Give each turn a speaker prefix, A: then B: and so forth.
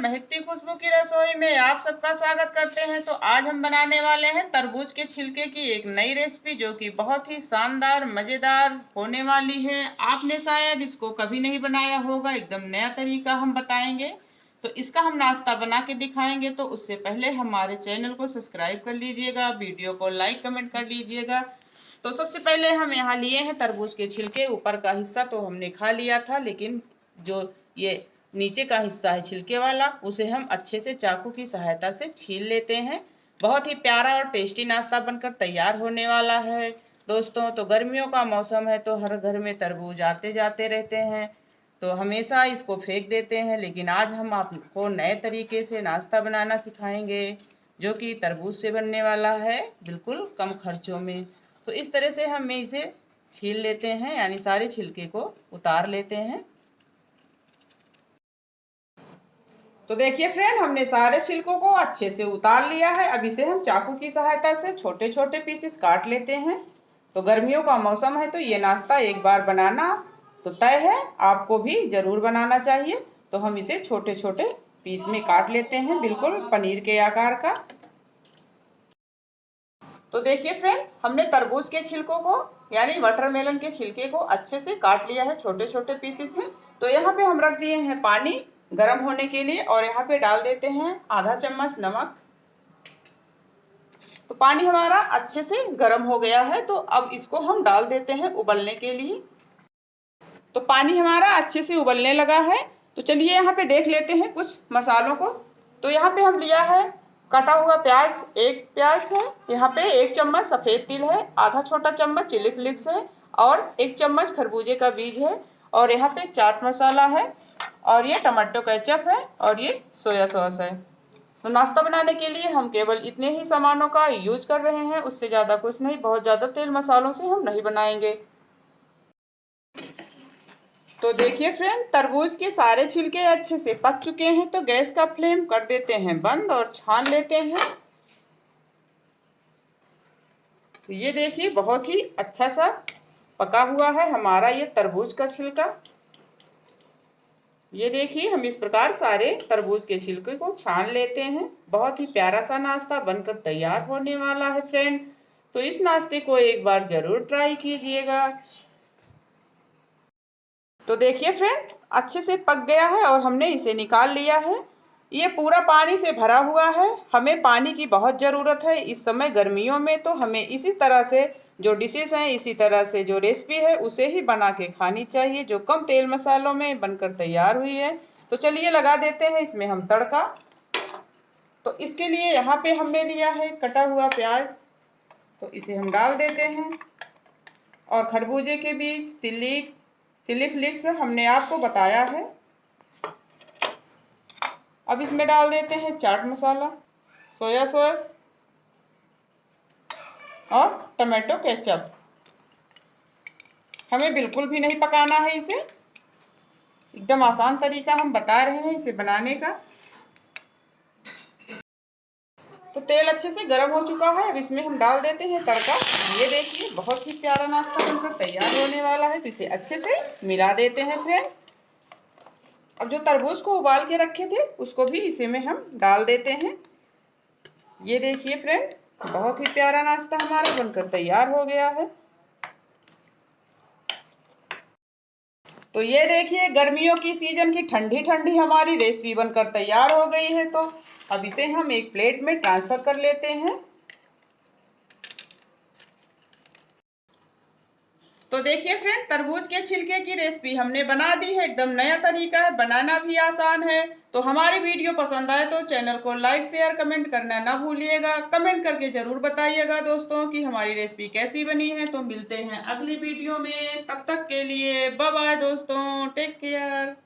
A: महकती खुशबू की रसोई में आप सबका स्वागत करते हैं। तो आज हम बनाने वाले हैं तरबूज के छिलके की एक नई रेसिपी, जो कि बहुत ही शानदार मज़ेदार होने वाली है। आपने शायद इसको कभी नहीं बनाया होगा, एकदम नया तरीका हम बताएंगे। तो इसका हम नाश्ता बना के दिखाएंगे। तो उससे पहले हमारे चैनल को सब्सक्राइब कर लीजिएगा, वीडियो को लाइक कमेंट कर लीजिएगा। तो सबसे पहले हम यहाँ लिए हैं तरबूज के छिलके। ऊपर का हिस्सा तो हमने खा लिया था, लेकिन जो ये नीचे का हिस्सा है छिलके वाला, उसे हम अच्छे से चाकू की सहायता से छील लेते हैं। बहुत ही प्यारा और टेस्टी नाश्ता बनकर तैयार होने वाला है दोस्तों। तो गर्मियों का मौसम है, तो हर घर में तरबूज आते जाते रहते हैं, तो हमेशा इसको फेंक देते हैं। लेकिन आज हम आपको नए तरीके से नाश्ता बनाना सिखाएंगे, जो कि तरबूज से बनने वाला है, बिल्कुल कम खर्चों में। तो इस तरह से हम इसे छील लेते हैं, यानी सारे छिलके को उतार लेते हैं। तो देखिए फ्रेंड, हमने सारे छिलकों को अच्छे से उतार लिया है। अब इसे हम चाकू की सहायता से छोटे छोटे पीसेस काट लेते हैं। तो गर्मियों का मौसम है, तो ये नाश्ता एक बार बनाना तो तय है, आपको भी ज़रूर बनाना चाहिए। तो हम इसे छोटे छोटे पीस में काट लेते हैं, बिल्कुल पनीर के आकार का। तो देखिए फ्रेंड, हमने तरबूज के छिलकों को यानी वाटरमेलन के छिलके को अच्छे से काट लिया है छोटे छोटे पीसेस में। तो यहाँ पे हम रख दिए हैं पानी गर्म होने के लिए, और यहाँ पे डाल देते हैं आधा चम्मच नमक। तो पानी हमारा अच्छे से गर्म हो गया है, तो अब इसको हम डाल देते हैं उबलने के लिए। तो पानी हमारा अच्छे से उबलने लगा है। तो चलिए यहाँ पे देख लेते हैं कुछ मसालों को। तो यहाँ पे हम लिया है कटा हुआ प्याज, एक प्याज है। यहाँ पे 1 चम्मच सफ़ेद तिल है, आधा छोटा चम्मच चिली फ्लेक्स है, और 1 चम्मच खरबूजे का बीज है, और यहाँ पे चाट मसाला है, और ये टमाटो केचप है, और ये सोया सॉस है। तो नाश्ता बनाने के लिए हम केवल इतने ही सामानों का यूज कर रहे हैं, उससे ज़्यादा कुछ नहीं। बहुत ज़्यादा तेल मसालों से हम नहीं बनाएंगे। तो देखिए फ्रेंड, तरबूज के सारे छिलके अच्छे से पक चुके हैं। तो गैस का फ्लेम कर देते हैं बंद और छान लेते हैं। तो ये देखिए, बहुत ही अच्छा सा पका हुआ है हमारा ये तरबूज का छिलका। ये देखिए, हम इस प्रकार सारे तरबूज के छिलके को छान लेते हैं। बहुत ही प्यारा सा नाश्ता बनकर तैयार होने वाला है फ्रेंड। तो इस नाश्ते को एक बार जरूर ट्राई कीजिएगा। तो देखिए फ्रेंड, अच्छे से पक गया है और हमने इसे निकाल लिया है। ये पूरा पानी से भरा हुआ है। हमें पानी की बहुत ज़रूरत है इस समय गर्मियों में। तो हमें इसी तरह से जो डिशेस हैं, इसी तरह से जो रेसिपी है, उसे ही बना के खानी चाहिए, जो कम तेल मसालों में बनकर तैयार हुई है। तो चलिए लगा देते हैं इसमें हम तड़का। तो इसके लिए यहाँ पे हमने लिया है कटा हुआ प्याज, तो इसे हम डाल देते हैं। और खरबूजे के बीज, चिली फ्लेक्स हमने आपको बताया है। अब इसमें डाल देते हैं चाट मसाला, सोया सॉस और टमाटो केचप। हमें बिल्कुल भी नहीं पकाना है इसे, एकदम आसान तरीका हम बता रहे हैं इसे बनाने का। तो तेल अच्छे से गर्म हो चुका है। अब इसमें हम डाल देते हैं तड़का। ये देखिए, बहुत ही प्यारा नाश्ता बनकर तैयार होने वाला है। तो इसे अच्छे से मिला देते हैं फ्रेंड। अब जो तरबूज को उबाल के रखे थे, उसको भी इसी में हम डाल देते हैं। ये देखिए फ्रेंड, बहुत ही प्यारा नाश्ता हमारा बनकर तैयार हो गया है। तो ये देखिए, गर्मियों की सीजन की ठंडी ठंडी हमारी रेसिपी बनकर तैयार हो गई है। तो अब इसे हम एक प्लेट में ट्रांसफर कर लेते हैं। तो देखिए फ्रेंड, तरबूज के छिलके की रेसिपी हमने बना दी है। एकदम नया तरीका है, बनाना भी आसान है। तो हमारी वीडियो पसंद आए तो चैनल को लाइक शेयर कमेंट करना ना भूलिएगा। कमेंट करके जरूर बताइएगा दोस्तों कि हमारी रेसिपी कैसी बनी है। तो मिलते हैं अगली वीडियो में, तब तक के लिए बाय बाय दोस्तों, टेक केयर।